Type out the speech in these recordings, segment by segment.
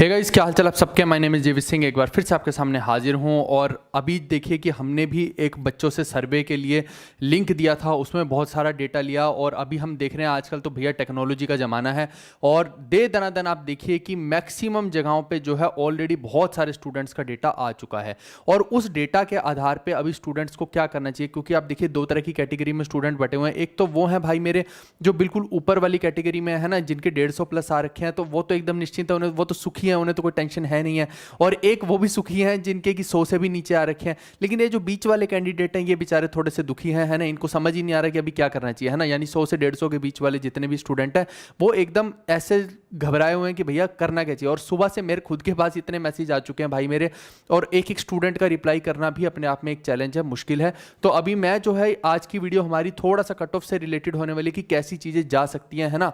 Hey guys, क्या हाल चाल आप सबके। माय नेम इज़ जेवी सिंह, एक बार फिर से आपके सामने हाजिर हूं। और अभी देखिए कि हमने भी एक बच्चों से सर्वे के लिए लिंक दिया था, उसमें बहुत सारा डेटा लिया। और अभी हम देख रहे हैं आजकल तो भैया टेक्नोलॉजी का ज़माना है, और दे दनादन आप देखिए कि मैक्सिमम जगहों पे जो है ऑलरेडी बहुत सारे स्टूडेंट्स का डेटा आ चुका है। और उस डेटा के आधार पर अभी स्टूडेंट्स को क्या करना चाहिए, क्योंकि आप देखिए दो तरह की कैटेगरी में स्टूडेंट बटे हुए हैं। एक तो वो हैं भाई मेरे जो बिल्कुल ऊपर वाली कैटेगरी में है ना, जिनके 150 प्लस आ रखे हैं, तो वो तो एकदम निश्चिंत है, उन्हें वो तो सुखी है, उन्हें तो कोई टेंशन है नहीं है। और एक वो भी सुखी हैं जिनके कि 100 से भी नीचे आ रखे हैं। लेकिन ये जो बीच वाले कैंडिडेट हैं, ये बेचारे थोड़े से दुखी हैं, है ना। इनको समझ ही नहीं आ रहा कि अभी क्या करना चाहिए, है ना। यानी 100 से 150 के बीच वाले जितने भी स्टूडेंट हैं, वो एकदम ऐसे घबराए हुए हैं कि भैया करना क्या चाहिए। और सुबह से मेरे खुद के पास इतने मैसेज आ चुके हैं भाई मेरे, और एक एक स्टूडेंट का रिप्लाई करना भी अपने आप में एक चैलेंज है, मुश्किल है। तो अभी मैं जो है आज की वीडियो हमारी थोड़ा सा कट ऑफ से रिलेटेड होने वाली कि कैसी चीज़ें जा सकती हैं, है ना।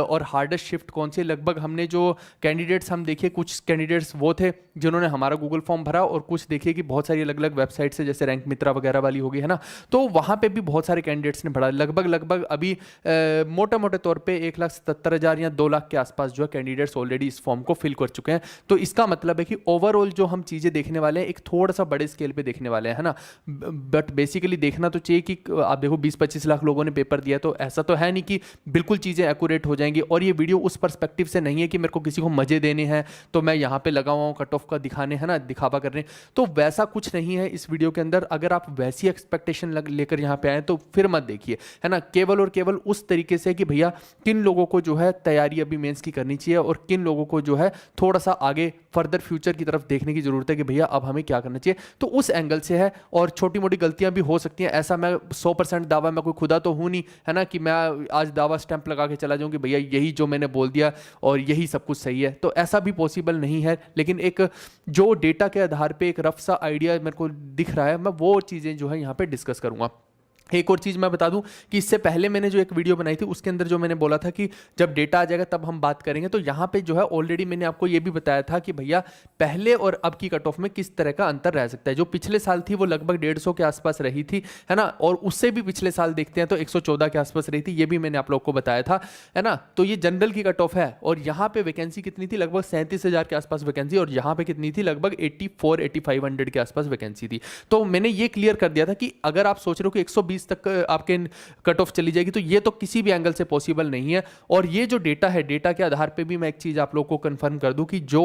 और हार्डेस्ट शिफ्ट कौन सी। लगभग हमने जो कैंडिडेट्स हम देखे, कुछ कैंडिडेट्स वो थे जिन्होंने हमारा गूगल फॉर्म भरा, और कुछ देखिए कि बहुत सारी अलग अलग वेबसाइट से, जैसे रैंक मित्रा वगैरह वाली होगी, है ना। तो वहाँ पे भी बहुत सारे कैंडिडेट्स ने भरा। लगभग अभी मोटे मोटे तौर पे 1,77,000 या 2 लाख के आसपास जो है कैंडिडेट्स ऑलरेडी इस फॉर्म को फिल कर चुके हैं। तो इसका मतलब है कि ओवरऑल जो हम चीज़ें देखने वाले हैं, एक थोड़ा सा बड़े स्केल पे देखने वाले हैं, है ना। बट बेसिकली देखना तो चाहिए कि आप देखो 20-25 लाख लोगों ने पेपर दिया, तो ऐसा तो है नहीं कि बिल्कुल चीज़ें एक्यूरेट हो जाएंगी। और ये वीडियो उस पर्सपेक्टिव से नहीं है कि मेरे को किसी को मजे देने हैं तो मैं यहाँ पे लगा हुआ हूँ कट ऑफ का दिखाने, है ना, दिखावा करने। तो वैसा कुछ नहीं है इस वीडियो के अंदर। अगर आप वैसी एक्सपेक्टेशन लेकर यहाँ पे आए तो फिर मत देखिए, है ना। केवल और केवल उस तरीके से कि भैया किन लोगों को जो है तैयारी अभी मेंस की करनी चाहिए, और किन लोगों को जो है थोड़ा सा आगे फर्दर फ्यूचर की तरफ देखने की जरूरत है कि भैया अब हमें क्या करना चाहिए। तो उस एंगल से है। और छोटी मोटी गलतियां भी हो सकती हैं, ऐसा मैं 100% दावा, मैं कोई खुदा तो हूं नहीं, है ना, कि मैं आज दावा स्टैंप लगा के चला जाऊं कि भैया यही जो मैंने बोल दिया और यही सब कुछ सही है। तो ऐसा भी पॉसिबल नहीं है। लेकिन एक जो डेटा के आधार पे एक रफ सा आइडिया मेरे को दिख रहा है, मैं वो चीज़ें जो है यहाँ पे डिस्कस करूंगा। एक और चीज़ मैं बता दूं कि इससे पहले मैंने जो एक वीडियो बनाई थी, उसके अंदर जो मैंने बोला था कि जब डेटा आ जाएगा तब हम बात करेंगे, तो यहाँ पे जो है ऑलरेडी मैंने आपको ये भी बताया था कि भैया पहले और अब की कट ऑफ में किस तरह का अंतर रह सकता है। जो पिछले साल थी वो लगभग 150 के आसपास रही थी, है ना। और उससे भी पिछले साल देखते हैं तो 114 के आसपास रही थी, ये भी मैंने आप लोग को बताया था, है ना। तो ये जनरल की कट ऑफ है। और यहाँ पे वैकेंसी कितनी थी, लगभग 37,000 के आसपास वैकेंसी। और यहाँ पे कितनी थी, लगभग 84-8500 के आसपास वैकेंसी थी। तो मैंने ये क्लियर कर दिया था कि अगर आप सोच रहे हो कि 120 तक आपके कट ऑफ चली जाएगी, तो ये तो किसी भी एंगल से पॉसिबल नहीं है। और ये जो डेटा है, डेटा के आधार पे भी मैं एक चीज़ आप लोग को कंफर्म कर दूं कि जो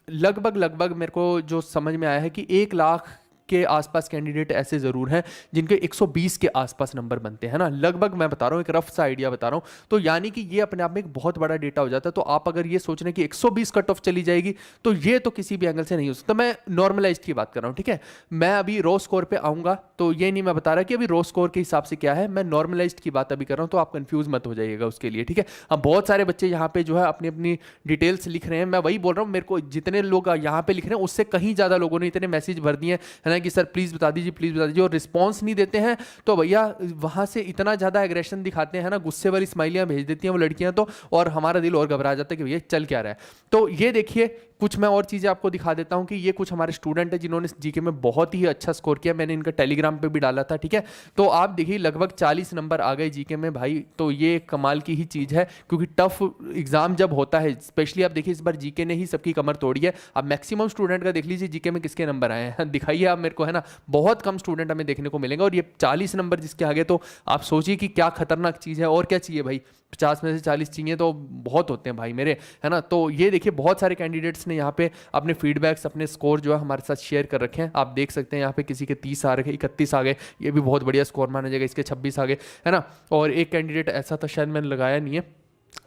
लगभग मेरे को जो समझ में आया है कि 1 लाख के आसपास कैंडिडेट ऐसे जरूर हैं जिनके 120 के आसपास नंबर बनते हैं ना। लगभग मैं बता रहा हूं, एक रफ सा आइडिया बता रहा हूं। तो यानी कि ये अपने आप में एक बहुत बड़ा डेटा हो जाता है। तो आप अगर ये सोच रहे हैं कि 120 कट ऑफ चली जाएगी, तो ये तो किसी भी एंगल से नहीं हो सकता। मैं नॉर्मलाइज्ड की बात कर रहा हूं, ठीक है। मैं अभी रो स्कोर पे आऊंगा, तो ये नहीं मैं बता रहा कि अभी रो स्कोर के हिसाब से क्या है, मैं नॉर्मलाइज्ड की बात अभी कर रहा हूं। तो आप कंफ्यूज मत हो जाइएगा उसके लिए, ठीक है। अब बहुत सारे बच्चे यहाँ पे जो है अपनी अपनी डिटेल्स लिख रहे हैं। मैं वही बोल रहा हूँ, मेरे को जितने लोग यहाँ पे लिख रहे हैं उससे कहीं ज्यादा लोगों ने इतने मैसेज भर दिए है ना कि सर प्लीज बता दीजिए, प्लीज बता दीजिए। और रिस्पांस नहीं देते हैं तो भैया वहां से इतना ज्यादा एग्रेशन दिखाते हैं ना, गुस्से वाली स्माइलियां भेज देती हैं वो लड़कियां, तो और हमारा दिल और घबरा जाता है कि भैया चल क्या रहा है। तो ये देखिए कुछ मैं और चीज़ें आपको दिखा देता हूं कि ये कुछ हमारे स्टूडेंट हैं जिन्होंने जीके में बहुत ही अच्छा स्कोर किया। मैंने इनका टेलीग्राम पे भी डाला था, ठीक है। तो आप देखिए लगभग 40 नंबर आ गए जीके में भाई। तो ये कमाल की ही चीज़ है, क्योंकि टफ एग्जाम जब होता है, स्पेशली आप देखिए इस बार जीके ने ही सबकी कमर तोड़ी है। अब मैक्सिमम स्टूडेंट का देख लीजिए जीके में किसके नंबर आए हैं, दिखाइए आप मेरे को, है ना। बहुत कम स्टूडेंट हमें देखने को मिलेंगे। और ये 40 नंबर जिसके आगे, तो आप सोचिए कि क्या खतरनाक चीज़ है। और क्या चाहिए भाई, 50 में से 40 चाहिए तो बहुत होते हैं भाई मेरे, है ना। तो ये देखिए बहुत सारे कैंडिडेट्स ने यहाँ पे अपने फीडबैक्स, अपने स्कोर जो है हमारे साथ शेयर कर रखे हैं। आप देख सकते हैं यहाँ पे किसी के 30 आ रखे, 31 आ गए, ये भी बहुत बढ़िया स्कोर माना जाएगा। इसके 26 आ गए, है ना। और एक कैंडिडेट ऐसा था, शायद मैंने लगाया नहीं है,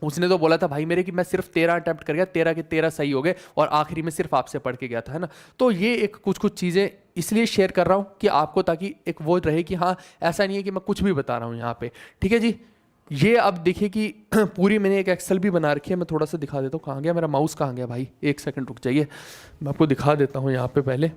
उसने तो बोला था भाई मेरे कि मैं सिर्फ 13 अटेम्प्ट कर गया, 13 के 13 सही हो गए, और आखिरी में सिर्फ आपसे पढ़ के गया था, है ना। तो ये एक कुछ चीज़ें इसलिए शेयर कर रहा हूँ कि आपको, ताकि एक वो रहे कि हाँ ऐसा नहीं है कि मैं कुछ भी बता रहा हूँ यहाँ पे, ठीक है जी। ये अब देखिए कि पूरी मैंने एक एक्सेल भी बना रखी है। मैं थोड़ा सा दिखा देता हूँ, कहाँ गया मेरा माउस, कहाँ गया भाई, एक सेकंड रुक जाइए, मैं आपको दिखा देता हूँ यहाँ पे पहले।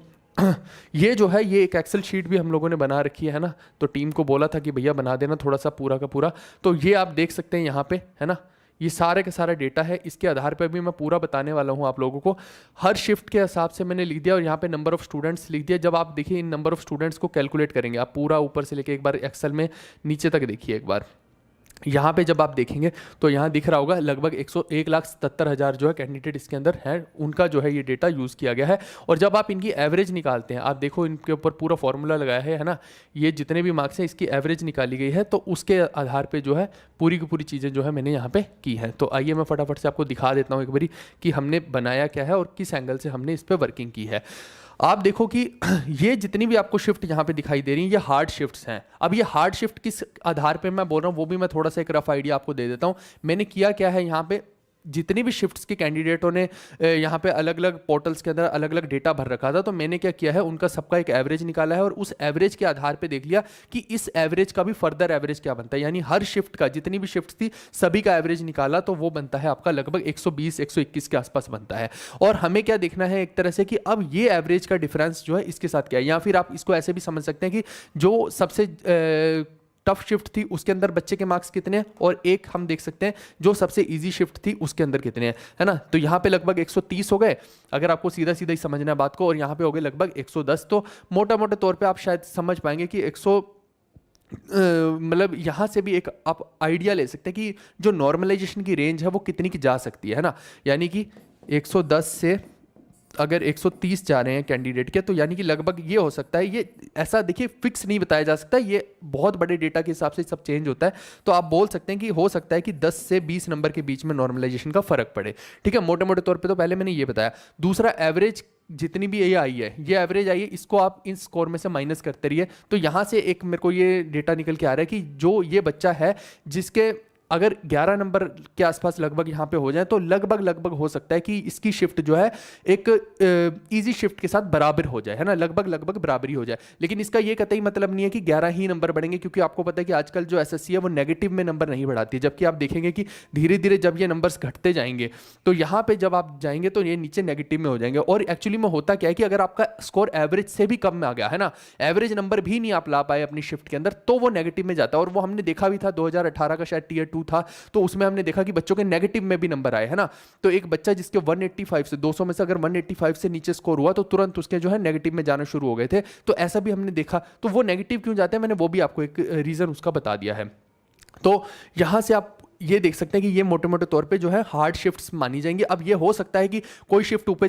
ये जो है, ये एक एक्सेल शीट भी हम लोगों ने बना रखी है ना। तो टीम को बोला था कि भैया बना देना थोड़ा सा पूरा का पूरा। तो ये आप देख सकते हैं यहाँ पे, है ना। ये सारे का सारा डेटा है, इसके आधार पर भी मैं पूरा बताने वाला हूँ आप लोगों को। हर शिफ्ट के हिसाब से मैंने लिख दिया, और यहाँ पे नंबर ऑफ स्टूडेंट्स लिख दिया। जब आप देखिए इन नंबर ऑफ स्टूडेंट्स को कैलकुलेट करेंगे, आप पूरा ऊपर से लेके एक बार एक्सेल में नीचे तक देखिए एक बार, यहाँ पे जब आप देखेंगे तो यहाँ दिख रहा होगा लगभग 101,77,000 जो है कैंडिडेट इसके अंदर है, उनका जो है ये डेटा यूज़ किया गया है। और जब आप इनकी एवरेज निकालते हैं, आप देखो इनके ऊपर पूरा फॉर्मूला लगाया है ना, ये जितने भी मार्क्स हैं इसकी एवरेज निकाली गई है, तो उसके आधार पर जो है पूरी की पूरी चीज़ें जो है मैंने यहाँ पर की हैं। तो आइए मैं फटाफट से आपको दिखा देता हूँ एक बारी कि हमने बनाया क्या है और किस एंगल से हमने इस पर वर्किंग की है। आप देखो कि ये जितनी भी आपको शिफ्ट यहाँ पे दिखाई दे रही हैं ये हार्ड शिफ्ट्स हैं। अब ये हार्ड शिफ्ट किस आधार पे मैं बोल रहा हूँ वो भी मैं थोड़ा सा एक रफ आइडिया आपको दे देता हूँ। मैंने किया क्या है, यहाँ पे जितनी भी शिफ्ट्स के कैंडिडेटों ने यहाँ पे अलग अलग पोर्टल्स के अंदर अलग अलग डेटा भर रखा था, तो मैंने क्या किया है उनका सबका एक एवरेज निकाला है और उस एवरेज के आधार पे देख लिया कि इस एवरेज का भी फर्दर एवरेज क्या बनता है। यानी हर शिफ्ट का जितनी भी शिफ्ट थी सभी का एवरेज निकाला, तो वो बनता है आपका लगभग 120-121 के आसपास बनता है। और हमें क्या देखना है एक तरह से कि अब ये एवरेज का डिफरेंस जो है इसके साथ क्या है, या फिर आप इसको ऐसे भी समझ सकते हैं कि जो सबसे टफ शिफ्ट थी उसके अंदर बच्चे के मार्क्स कितने हैं, और एक हम देख सकते हैं जो सबसे इजी शिफ्ट थी उसके अंदर कितने हैं, है ना। तो यहाँ पे लगभग 130 हो गए अगर आपको सीधा सीधा ही समझना है बात को, और यहाँ पे हो गए लगभग 110। तो मोटा मोटे तौर पे आप शायद समझ पाएंगे कि 100 मतलब यहाँ से भी एक आप आइडिया ले सकते हैं कि जो नॉर्मलाइजेशन की रेंज है वो कितनी की जा सकती है ना। यानी कि 110 से अगर 130 जा रहे हैं कैंडिडेट के, तो यानी कि लगभग ये हो सकता है, ये ऐसा देखिए फिक्स नहीं बताया जा सकता, ये बहुत बड़े डेटा के हिसाब से सब चेंज होता है। तो आप बोल सकते हैं कि हो सकता है कि 10 से 20 नंबर के बीच में नॉर्मलाइजेशन का फर्क पड़े। ठीक है, मोटे मोटे तौर पे तो पहले मैंने ये बताया। दूसरा, एवरेज जितनी भी ये आई है, ये एवरेज आई है, इसको आप इन स्कोर में से माइनस करते रहिए। तो यहाँ से एक मेरे को ये डेटा निकल के आ रहा है कि जो ये बच्चा है जिसके अगर 11 नंबर के आसपास लगभग यहाँ पे हो जाए, तो लगभग हो सकता है कि इसकी शिफ्ट जो है एक इजी शिफ्ट के साथ बराबर हो जाए, है ना, लगभग बराबरी हो जाए। लेकिन इसका ये कतई मतलब नहीं है कि 11 ही नंबर बढ़ेंगे, क्योंकि आपको पता है कि आजकल जो एसएससी है वो नेगेटिव में नंबर नहीं बढ़ाती है। जबकि आप देखेंगे कि धीरे धीरे जब ये नंबर्स घटते जाएंगे तो यहाँ पे जब आप जाएंगे तो ये नीचे नेगेटिव में हो जाएंगे। और एक्चुअली में होता क्या है कि अगर आपका स्कोर एवरेज से भी कम में आ गया, है ना, एवरेज नंबर भी नहीं आप ला पाए अपनी शिफ्ट के अंदर, तो वो नेगेटिव में जाता है। और वो हमने देखा भी था 2018 का शायद टीयर 2 था, तो उसमें हमने देखा कि बच्चों के नेगेटिव में भी नंबर आए, है ना। तो एक बच्चा जिसके 185 से 200 में से अगर 185 से नीचे स्कोर हुआ तो तुरंत उसके जो है नेगेटिव में जाना शुरू हो गए थे। तो ऐसा भी हमने देखा। तो वो नेगेटिव क्यों जाते हैं, मैंने वो भी आपको एक रीजन उसका बता दिया है। तो यहां से आप ये देख सकते हैं कि ये मोटे मोटे तौर पे जो है हार्ड शिफ्ट्स मानी जाएंगी। अब ये हो सकता है कि कोई शिफ्ट ऊपर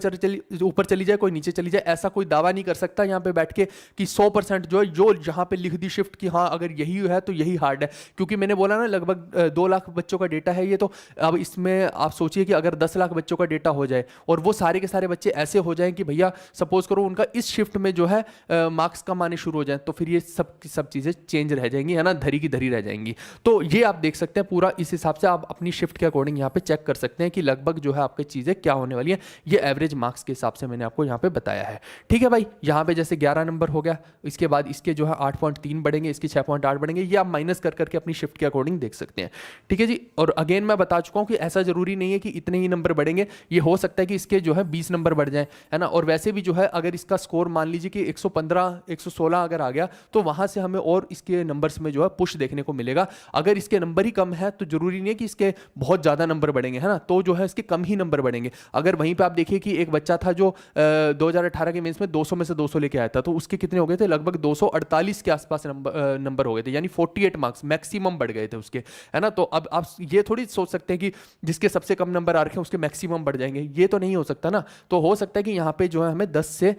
चली जाए, कोई नीचे चली जाए, ऐसा कोई दावा नहीं कर सकता यहाँ पे बैठ के कि 100% जो है जो यहाँ पे लिख दी शिफ्ट कि हाँ अगर यही है तो यही हार्ड है। क्योंकि मैंने बोला ना लगभग 2 लाख बच्चों का डेटा है ये। तो अब इसमें आप सोचिए कि अगर 10 लाख बच्चों का डेटा हो जाए और वो सारे के सारे बच्चे ऐसे हो जाएं कि भैया सपोज करो उनका इस शिफ्ट में जो है मार्क्स कम आने शुरू हो जाए, तो फिर ये सब चीज़ें चेंज रह जाएंगी, है ना, धरी की धरी रह जाएंगी। तो ये आप देख सकते हैं पूरा इस हिसाब से आप अपनी शिफ्ट के अकॉर्डिंग यहाँ पे चेक कर सकते हैं कि लगभग जो है आपकी चीज़ें क्या होने वाली हैं। ये एवरेज मार्क्स के हिसाब से मैंने आपको यहाँ पे बताया है। ठीक है भाई, यहाँ पे जैसे 11 नंबर हो गया, इसके बाद इसके जो है 8.3 बढ़ेंगे, इसके 6.8 बढ़ेंगे, ये आप माइनस कर करके अपनी शिफ्ट के अकॉर्डिंग देख सकते हैं। ठीक है जी। और अगेन मैं बता चुका हूँ कि ऐसा जरूरी नहीं है कि इतने ही नंबर बढ़ेंगे, ये हो सकता है कि इसके जो है 20 नंबर बढ़ जाए, है ना। और वैसे भी जो है अगर इसका स्कोर मान लीजिए कि 115 116 अगर आ गया तो वहां से हमें और इसके नंबर्स में जो है पुश देखने को मिलेगा। अगर इसके नंबर ही कम है तो जरूरी नहीं है कि इसके बहुत ज्यादा नंबर बढ़ेंगे, है ना, तो जो है इसके कम ही नंबर बढ़ेंगे। अगर वहीं पे आप देखिए कि एक बच्चा था जो 2018 के मेंस में 200 में से 200 लेके आया था, तो उसके कितने हो गए थे, लगभग 248 के आसपास नंबर हो गए थे, यानी 48 मार्क्स मैक्सिमम बढ़ गए थे उसके, है ना। तो अब आप ये थोड़ी सोच सकते हैं कि जिसके सबसे कम नंबर आ रखे हैं उसके मैक्सिमम बढ़ जाएंगे, ये तो नहीं हो सकता ना। तो हो सकता है कि यहाँ पे जो है हमें 10 से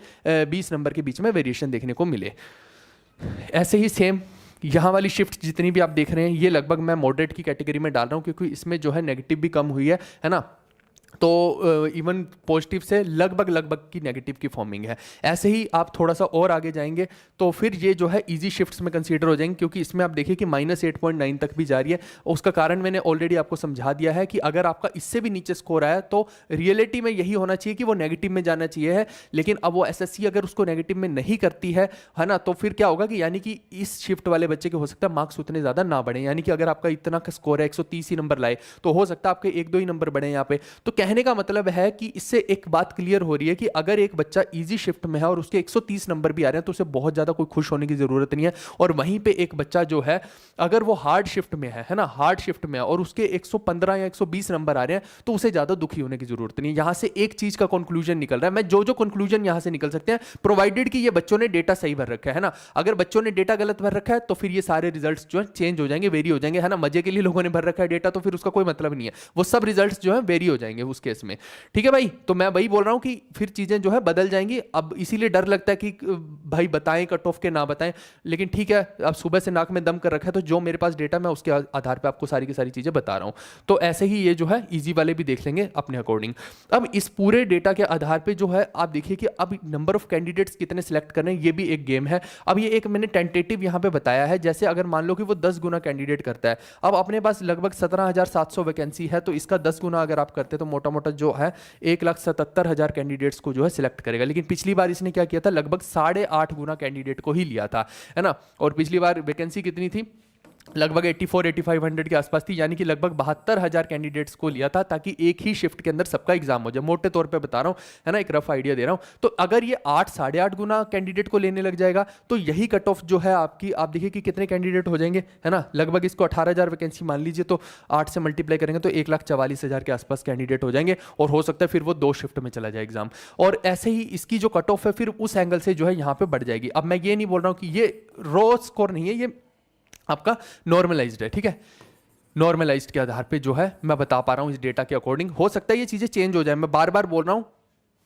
20 नंबर के बीच में वेरिएशन देखने को मिले। ऐसे ही सेम यहाँ वाली शिफ्ट जितनी भी आप देख रहे हैं ये लगभग मैं मॉडरेट की कैटेगरी में डाल रहा हूँ, क्योंकि इसमें जो है नेगेटिव भी कम हुई है ना। तो इवन पॉजिटिव से लगभग की नेगेटिव की फॉर्मिंग है। ऐसे ही आप थोड़ा सा और आगे जाएंगे तो फिर ये जो है इजी शिफ्ट्स में कंसीडर हो जाएंगे, क्योंकि इसमें आप देखिए कि -8.9 तक भी जा रही है। उसका कारण मैंने ऑलरेडी आपको समझा दिया है कि अगर आपका इससे भी नीचे स्कोर आया तो रियलिटी में यही होना चाहिए कि वो नेगेटिव में जाना चाहिए है। लेकिन अब वो एसएससी अगर उसको नेगेटिव में नहीं करती है ना, तो फिर क्या होगा कि यानी कि इस शिफ्ट वाले बच्चे के हो सकता है मार्क्स उतने ज़्यादा ना बढ़े। यानी कि अगर आपका इतना स्कोर है 130 ही नंबर लाए तो हो सकता है आपके 1-2 ही नंबर बढ़े यहाँ पे। तो कहने का मतलब है कि इससे एक बात क्लियर हो रही है कि अगर एक बच्चा इजी शिफ्ट में है और उसके 130 नंबर भी आ रहे हैं तो उसे बहुत ज़्यादा कोई खुश होने की ज़रूरत नहीं है। और वहीं पे एक बच्चा जो है अगर वो हार्ड शिफ्ट में है ना, हार्ड शिफ्ट में है और उसके 115 या 120 नंबर आ रहे हैं तो उसे ज़्यादा दुखी होने की ज़रूरत नहीं है। यहाँ से एक चीज़ का कंक्लूजन निकल रहा है, मैं जो जो कंक्लूजन यहाँ से निकल सकते हैं, प्रोवाइडेड कि ये बच्चों ने डेटा सही भर रखा है ना। अगर बच्चों ने डेटा गलत भर रखा है तो फिर ये सारे रिजल्ट्स जो है चेंज हो जाएंगे, वेरी हो जाएंगे, है ना। मजे के लिए लोगों ने भर रखा है डेटा तो फिर उसका कोई मतलब नहीं है, वो सब रिजल्ट्स जो है वेरी हो जाएंगे उस केस में। ठीक है भाई, तो मैं वही बोल रहा हूं कि फिर चीजें जो है बदल जाएंगी। अब इसीलिए डर लगता है कि भाई बताएं कट ऑफ के ना बताएं, लेकिन ठीक है, अब सुबह से नाक में दम कर रखा है तो जो मेरे पास डेटा मैं उसके आधार पे आपको सारी की सारी चीजें बता रहा हूं। तो ऐसे ही ये जो है इजी वाले भी देख लेंगे अपने अकॉर्डिंग। अब इस पूरे डेटा के आधार पे जो है आप देखिए कि अब नंबर ऑफ कैंडिडेट्स कितने सिलेक्ट करने हैं, ये भी एक गेम है। अब ये एक मैंने टेंटेटिव यहाँ पे बताया है, जैसे अगर मान लो कि वो 10 गुना कैंडिडेट करता है, अब अपने पास लगभग 17,700 वैकेंसी है, तो इसका 10 गुना अगर आप करते तो मोटा मोटा जो है 1,77,000 कैंडिडेट्स को जो है सिलेक्ट करेगा। लेकिन पिछली बार इसने क्या किया था, लगभग 8.5 गुना कैंडिडेट को ही लिया था, है ना। और पिछली बार वैकेंसी कितनी थी, लगभग 84-8500 के आसपास थी, यानी कि लगभग 72,000 कैंडिडेट्स को लिया था ताकि एक ही शिफ्ट के अंदर सबका एग्जाम हो जाए। मोटे तौर पे बता रहा हूं, है ना, एक रफ आइडिया दे रहा हूं। तो अगर ये 8-8.5 गुना कैंडिडेट को लेने लग जाएगा तो यही कट ऑफ जो है आपकी, आप देखिए कि कितने कैंडिडेट हो जाएंगे, है ना। लगभग इसको 18,000 वैकेंसी मान लीजिए, तो 8 से मल्टीप्लाई करेंगे तो 1,44,000 के आसपास कैंडिडेट हो जाएंगे, और हो सकता है फिर वो 2 शिफ्ट में चला जाए एग्जाम। और ऐसे ही इसकी जो कट ऑफ है फिर उस एंगल से जो है यहाँ पे बढ़ जाएगी। अब मैं ये नहीं बोल रहा हूँ कि ये रॉ स्कोर नहीं है, ये आपका नॉर्मलाइज्ड है, ठीक है। नॉर्मलाइज्ड के आधार पे जो है मैं बता पा रहा हूं इस डेटा के अकॉर्डिंग। हो सकता है ये चीजें चेंज हो जाए, मैं बार बार बोल रहा हूं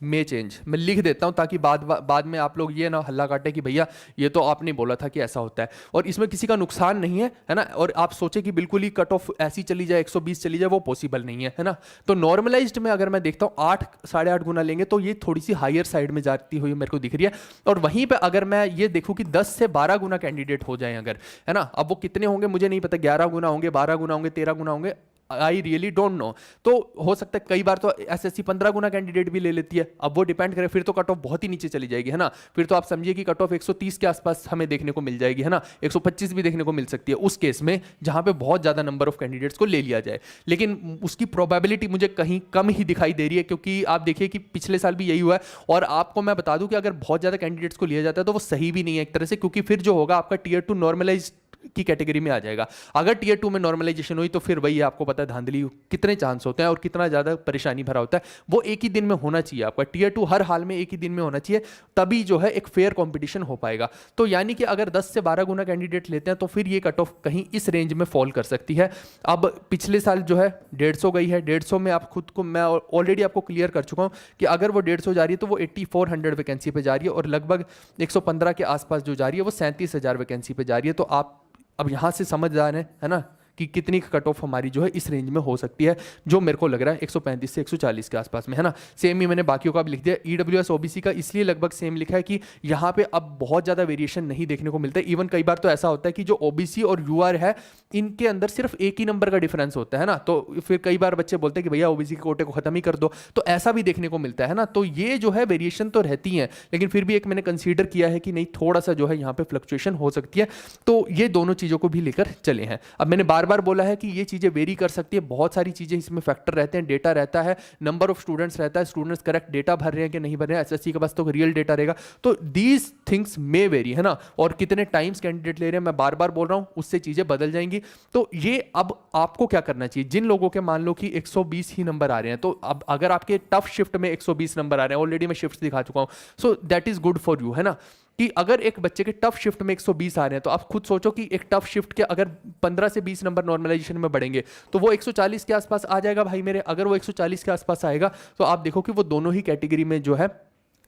मे चेंज, मैं लिख देता हूं ताकि बाद में आप लोग ये ना हल्ला काटे कि भैया ये तो आपने बोला था कि ऐसा होता है। और इसमें किसी का नुकसान नहीं है ना। और आप सोचे कि बिल्कुल ही कट ऑफ ऐसी चली जाए 120 चली जाए, वो पॉसिबल नहीं है ना। तो नॉर्मलाइज्ड में अगर मैं देखता हूं 8-8.5 गुना लेंगे तो ये थोड़ी सी हायर साइड में जाती हुई मेरे को दिख रही है। और वहीं पर अगर मैं ये देखूं कि 10 से 12 गुना कैंडिडेट हो जाए अगर, है ना, अब वो कितने होंगे मुझे नहीं पता, 11 गुना होंगे, 12 गुना होंगे, 13 गुना होंगे, आई रियली डोंट नो। तो हो सकता है कई बार तो एसएससी 15 गुना कैंडिडेट भी ले लेती है, अब वो डिपेंड करे, फिर तो कट ऑफ बहुत ही नीचे चली जाएगी, है ना। फिर तो आप समझिए कि कट ऑफ 130 के आसपास हमें देखने को मिल जाएगी, है ना, 125 भी देखने को मिल सकती है उस केस में जहां पे बहुत ज्यादा नंबर ऑफ कैंडिडेट्स को ले लिया जाए। लेकिन उसकी प्रोबेबिलिटी मुझे कहीं कम ही दिखाई दे रही है, क्योंकि आप देखिए कि पिछले साल भी यही हुआ है। और आपको मैं बता दूं कि अगर बहुत ज्यादा कैंडिडेट्स को लिया जाता है तो वो सही भी नहीं है एक तरह से, क्योंकि फिर जो होगा आपका टियर 2 नॉर्मलाइज की कैटेगरी में आ जाएगा। अगर टियर 2 में नॉर्मलाइजेशन हुई तो फिर वही आपको पता है धांधली कितने चांस होते हैं और कितना ज्यादा परेशानी भरा होता है। वो एक ही दिन में होना चाहिए, आपका टियर 2 हर हाल में एक ही दिन में होना चाहिए, तभी जो है एक फेयर कंपटीशन हो पाएगा। तो यानी कि अगर 10 से 12 गुना कैंडिडेट लेते हैं तो फिर ये कट ऑफ कहीं इस रेंज में फॉल कर सकती है। अब पिछले साल जो है 150 गई है, 150 में आप खुद को, मैं ऑलरेडी आपको क्लियर कर चुका हूं कि अगर वो 150 जा रही है तो वो 8400 वैकेंसी पे जा रही है, और लगभग 115 के आसपास जो जा रही है वो 37,000 वैकेंसी पे जा रही है। तो आप अब यहां से समझ जा रहे हैं, है ना, कि कितनी कट ऑफ हमारी जो है इस रेंज में हो सकती है, जो मेरे को लग रहा है 135 से 140 के आसपास में, है ना। सेम ही मैंने बाकियों का भी लिख दिया। ईडब्ल्यूएस ओबीसी का इसलिए लगभग सेम लिखा है कि यहाँ पे अब बहुत ज़्यादा वेरिएशन नहीं देखने को मिलता है। इवन कई बार तो ऐसा होता है कि जो ओबीसी और यूआर है इनके अंदर सिर्फ एक ही नंबर का डिफरेंस होता है ना, तो फिर कई बार बच्चे बोलते हैं कि भैया ओबीसी के कोटे को खत्म ही कर दो, तो ऐसा भी देखने को मिलता है ना। तो ये जो है वेरिएशन तो रहती है, लेकिन फिर भी एक मैंने कंसीडर किया है कि नहीं, थोड़ा सा जो है यहाँ पे फ्लक्चुएशन हो सकती है। तो ये दोनों चीज़ों को भी लेकर चले हैं। अब मैंने बार बार बोला है कि ये चीजें वेरी कर सकती है, बहुत सारी चीजें इसमें फैक्टर रहते हैं, डेटा रहता है, नंबर ऑफ स्टूडेंट्स रहता है, स्टूडेंट्स करेक्ट डेटा भर रहे हैं कि नहीं भर रहे हैं, एसएससी के पास तो रियल डेटा रहेगा। तो दीज थिंग्स मे वेरी, है ना। और कितने टाइम्स कैंडिडेट ले रहे हैं, मैं बार बार बोल रहा हूं, उससे चीजें बदल जाएंगी। तो ये अब आपको क्या करना चाहिए, जिन लोगों के मान लो कि 120 ही नंबर आ रहे हैं, तो अब अगर आपके टफ शिफ्ट में 120 नंबर आ रहे हैं, ऑलरेडी मैं शिफ्ट दिखा चुका हूं, so that is good for you, है ना। कि अगर एक बच्चे के टफ शिफ्ट में 120 आ रहे हैं तो आप खुद सोचो कि एक टफ शिफ्ट के अगर 15 से 20 नंबर नॉर्मलाइजेशन में बढ़ेंगे तो वो 140 के आसपास आ जाएगा भाई मेरे। अगर वो 140 के आसपास आएगा तो आप देखो कि वो दोनों ही कैटेगरी में जो है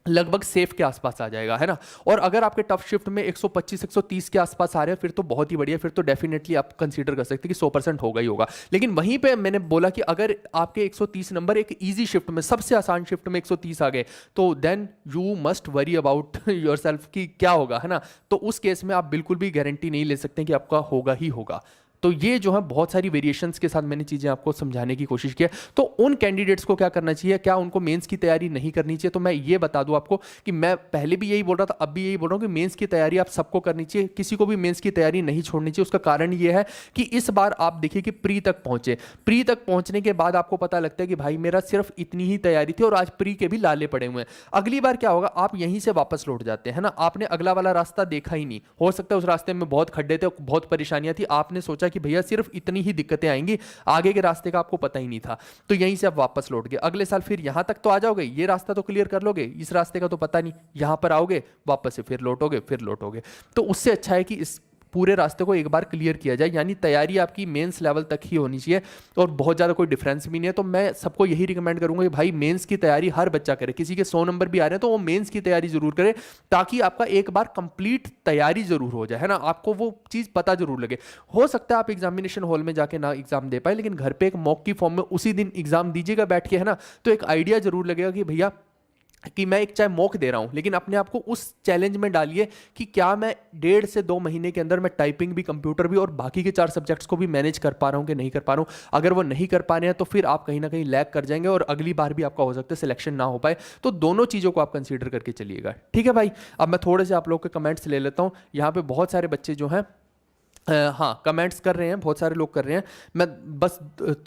लगभग सेफ के आसपास आ जाएगा, है ना। और अगर आपके टफ शिफ्ट में 125-130 के आसपास आ रहे हैं फिर तो बहुत ही बढ़िया, फिर तो डेफिनेटली आप कंसीडर कर सकते हैं कि 100% होगा ही होगा। लेकिन वहीं पे मैंने बोला कि अगर आपके 130 नंबर एक इजी शिफ्ट में, सबसे आसान शिफ्ट में 130 आ गए तो then you must worry about yourself कि क्या होगा, है ना। तो उस केस में आप बिल्कुल भी गारंटी नहीं ले सकते कि आपका होगा ही होगा। तो ये जो है बहुत सारी वेरिएशंस के साथ मैंने चीज़ें आपको समझाने की कोशिश की है। तो उन कैंडिडेट्स को क्या करना चाहिए, क्या उनको मेंस की तैयारी नहीं करनी चाहिए? तो मैं ये बता दूं आपको कि मैं पहले भी यही बोल रहा था, अब भी यही बोल रहा हूं कि मेंस की तैयारी आप सबको करनी चाहिए, किसी को भी मेंस की तैयारी नहीं छोड़नी चाहिए। उसका कारण ये है कि इस बार आप देखिए कि प्री तक पहुंचे, प्री तक पहुंचने के बाद आपको पता लगता है कि भाई मेरा सिर्फ इतनी ही तैयारी थी और आज प्री के भी लाले पड़े हुए हैं। अगली बार क्या होगा, आप यहीं से वापस लौट जाते हैं ना, आपने अगला वाला रास्ता देखा ही नहीं, हो सकता है उस रास्ते में बहुत खड्डे थे, बहुत परेशानियां थी, आपने सोचा कि भैया सिर्फ इतनी ही दिक्कतें आएंगी, आगे के रास्ते का आपको पता ही नहीं था, तो यहीं से आप वापस लौट गए। अगले साल फिर यहां तक तो आ जाओगे, ये रास्ता तो क्लियर कर लोगे, इस रास्ते का तो पता नहीं, यहां पर आओगे वापस से फिर लौटोगे, फिर लौटोगे। तो उससे अच्छा है कि इस पूरे रास्ते को एक बार क्लियर किया जाए, यानी तैयारी आपकी मेंस लेवल तक ही होनी चाहिए और बहुत ज़्यादा कोई डिफरेंस भी नहीं है। तो मैं सबको यही रिकमेंड करूंगा कि भाई मेंस की तैयारी हर बच्चा करे, किसी के 100 नंबर भी आ रहे हैं तो वो मेंस की तैयारी जरूर करे, ताकि आपका एक बार कंप्लीट तैयारी जरूर हो जाए, है ना, आपको वो चीज़ पता जरूर लगे। हो सकता है आप एग्जामिनेशन हॉल में जाके ना एग्जाम दे पाए, लेकिन घर पे एक मॉक की फॉर्म में उसी दिन एग्जाम दीजिएगा बैठ के, है ना, तो एक आइडिया जरूर लगेगा कि भैया कि मैं एक चाहे मॉक दे रहा हूं, लेकिन अपने आप को उस चैलेंज में डालिए कि क्या मैं 1.5 से 2 महीने के अंदर मैं टाइपिंग भी, कंप्यूटर भी और बाकी के 4 सब्जेक्ट्स को भी मैनेज कर पा रहा हूं कि नहीं कर पा रहा हूं। अगर वो नहीं कर पा रहे हैं तो फिर आप कहीं ना कहीं लैग कर जाएंगे और अगली बार भी आपका हो सकता है सिलेक्शन ना हो पाए। तो दोनों चीज़ों को आप कंसीडर करके चलिएगा, ठीक है भाई। अब मैं थोड़े से आप लोग के कमेंट्स ले लेता हूँ। यहाँ पे बहुत सारे बच्चे जो हैं हाँ कमेंट्स कर रहे हैं, बहुत सारे लोग कर रहे हैं, मैं बस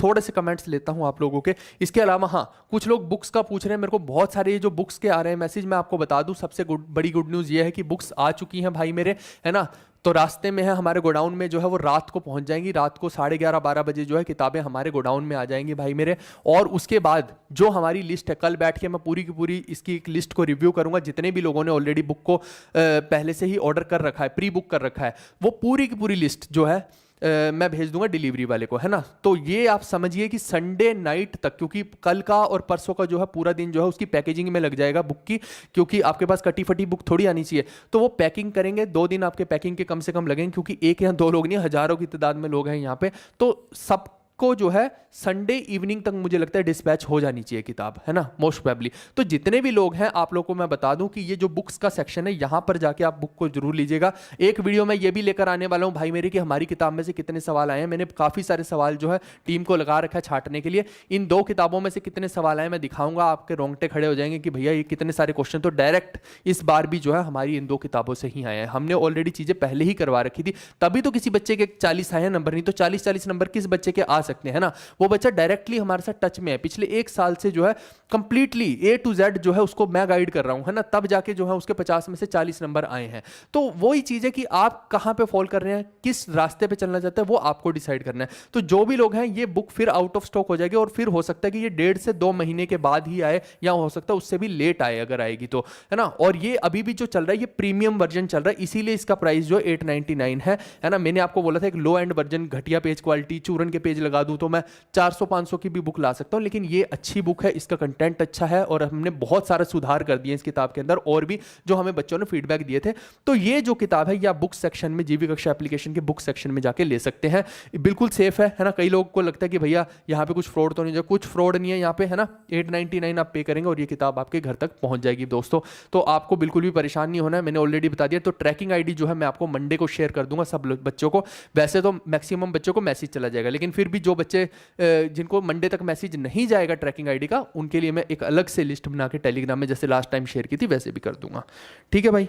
थोड़े से कमेंट्स लेता हूं आप लोगों के। इसके अलावा हाँ, कुछ लोग बुक्स का पूछ रहे हैं मेरे को, बहुत सारे ये जो बुक्स के आ रहे हैं मैसेज, मैं आपको बता दूं सबसे बड़ी गुड न्यूज़ ये है कि बुक्स आ चुकी हैं भाई मेरे, है ना। तो रास्ते में है, हमारे गोडाउन में जो है वो रात को पहुंच जाएंगी, रात को 11:30-12 बजे जो है किताबें हमारे गोडाउन में आ जाएंगी भाई मेरे। और उसके बाद जो हमारी लिस्ट है, कल बैठ के मैं पूरी की पूरी इसकी एक लिस्ट को रिव्यू करूंगा, जितने भी लोगों ने ऑलरेडी बुक को पहले से ही ऑर्डर कर रखा है, प्री बुक कर रखा है, वो पूरी की पूरी लिस्ट जो है मैं भेज दूंगा डिलीवरी वाले को, है ना। तो ये आप समझिए कि संडे नाइट तक, क्योंकि कल का और परसों का जो है पूरा दिन जो है उसकी पैकेजिंग में लग जाएगा बुक की, क्योंकि आपके पास कटी फटी बुक थोड़ी आनी चाहिए, तो वो पैकिंग करेंगे। 2 दिन आपके पैकिंग के कम से कम लगेंगे, क्योंकि एक या 2 लोग नहीं, हजारों की तादाद में लोग हैं यहाँ पे। तो सब को जो है संडे इवनिंग तक मुझे लगता है डिस्पैच हो जानी चाहिए किताब, है ना, मोस्ट प्रोबेबली। तो जितने भी लोग हैं आप लोगों को मैं बता दूं कि ये जो बुक्स का सेक्शन है यहाँ पर जाके आप बुक को जरूर लीजिएगा। एक वीडियो में ये भी लेकर आने वाला हूँ भाई मेरे कि हमारी किताब में से कितने सवाल आए हैं। मैंने काफ़ी सारे सवाल जो है टीम को लगा रखा है छांटने के लिए। इन 2 किताबों में से कितने सवाल आए मैं दिखाऊंगा, आपके रोंगटे खड़े हो जाएंगे कि भैया ये कितने सारे क्वेश्चन तो डायरेक्ट इस बार भी जो है हमारी इन 2 किताबों से ही आए हैं। हमने ऑलरेडी चीज़ें पहले ही करवा रखी थी, तभी तो किसी बच्चे के 40 आए हैं नंबर, नहीं तो 40-40 नंबर किस बच्चे के आ सकते हैं ना। वो बच्चा डायरेक्टली हमारे साथ टच में है, पिछले 1 साल से जो है कंप्लीटली A to Z जो है उसको मैं गाइड कर रहा हूं, है ना, तब जाके जो है उसके 50 में से 40 नंबर आए हैं। तो वही चीज है कि आप कहां पे फॉल कर रहे हैं, किस रास्ते पे चलना चाहते हैं, वो आपको डिसाइड करना है। तो जो भी लोग हैं, ये बुक फिर आउट ऑफ स्टॉक हो जाएगी और फिर हो सकता है कि ये 1.5 से 2 महीने के बाद ही आए, या हो सकता है उससे भी लेट आए अगर आएगी तो, है ना। और ये अभी भी जो चल रहा है ये प्रीमियम वर्जन चल रहा है, इसीलिए इसका प्राइस जो 899 है ना। मैंने आपको बोला था एक लो एंड वर्जन, घटिया पेज क्वालिटी, चूरन के पेज लगा दूं तो मैं 400-500 की भी बुक ला सकता हूं, लेकिन ये अच्छी बुक है, इसका कंटेंट अच्छा है और हमने बहुत सारा सुधार कर दिए इस किताब के अंदर, और भी जो हमें बच्चों ने फीडबैक दिए थे। तो ये जो किताब है, या बुक सेक्शन में, जीवी कक्षा एप्लीकेशन के बुक सेक्शन में जाके ले सकते हैं, बिल्कुल सेफ है ना। कई लोगों को लगता है कि भैया यहाँ पे कुछ फ्रॉड तो नहीं है, कुछ फ्रॉड नहीं है यहाँ पे, है ना। 899 आप पे करेंगे और ये किताब आपके घर तक पहुंच जाएगी दोस्तों। तो आपको बिल्कुल भी परेशान नहीं होना है, मैंने ऑलरेडी बता दिया। तो ट्रैकिंग आईडी जो है मैं आपको मंडे को शेयर कर दूंगा सब बच्चों को। वैसे तो मैक्सिमम बच्चों को मैसेज चला जाएगा, लेकिन फिर भी जो बच्चे जिनको मंडे तक मैसेज नहीं जाएगा ट्रैकिंग आईडी का, उनके लिए मैं एक अलग से लिस्ट बना के टेलीग्राम में जैसे लास्ट टाइम शेयर की थी वैसे भी कर दूंगा, ठीक है भाई।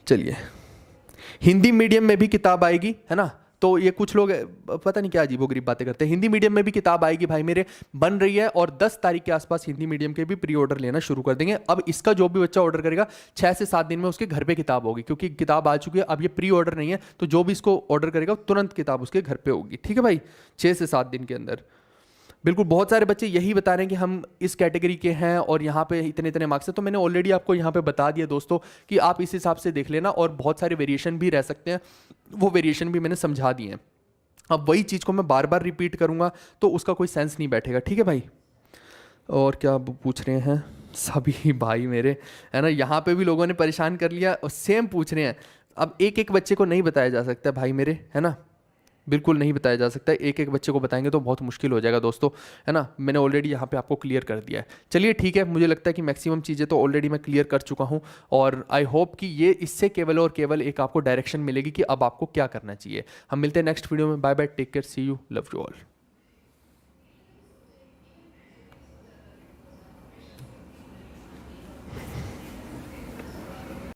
चलिए, हिंदी मीडियम में भी किताब आएगी, है ना। तो ये कुछ लोग पता नहीं क्या अजीबोगरीब बातें करते हैं। हिंदी मीडियम में भी किताब आएगी भाई मेरे, बन रही है, और 10 तारीख के आसपास हिंदी मीडियम के भी प्री ऑर्डर लेना शुरू कर देंगे। अब इसका जो भी बच्चा ऑर्डर करेगा 6 से 7 दिन में उसके घर पे किताब होगी, क्योंकि किताब आ चुकी है। अब ये प्री ऑर्डर नहीं है, तो जो भी इसको ऑर्डर करेगा तुरंत किताब उसके घर पे होगी, ठीक है भाई, 6 से 7 दिन के अंदर। बिल्कुल, बहुत सारे बच्चे यही बता रहे हैं कि हम इस कैटेगरी के हैं और यहाँ पे इतने इतने मार्क्स हैं। तो मैंने ऑलरेडी आपको यहाँ पे बता दिया दोस्तों कि आप इस हिसाब से देख लेना, और बहुत सारे वेरिएशन भी रह सकते हैं, वो वेरिएशन भी मैंने समझा दिए हैं। अब वही चीज़ को मैं बार बार रिपीट करूँगा तो उसका कोई सेंस नहीं बैठेगा, ठीक है भाई। और क्या पूछ रहे हैं सभी भाई मेरे, है ना, यहाँ पे भी लोगों ने परेशान कर लिया और सेम पूछ रहे हैं। अब एक एक बच्चे को नहीं बताया जा सकता भाई मेरे, है ना। बिल्कुल नहीं बताया जा सकता, एक एक बच्चे को बताएंगे तो बहुत मुश्किल हो जाएगा दोस्तों, है ना। मैंने ऑलरेडी यहाँ पे आपको क्लियर कर दिया है। चलिए ठीक है, मुझे लगता है कि मैक्सिमम चीज़ें तो ऑलरेडी मैं क्लियर कर चुका हूँ, और आई होप कि ये इससे केवल और केवल एक आपको डायरेक्शन मिलेगी कि अब आपको क्या करना चाहिए। हम मिलते हैं नेक्स्ट वीडियो में। Bye bye, take care, see you, love you all.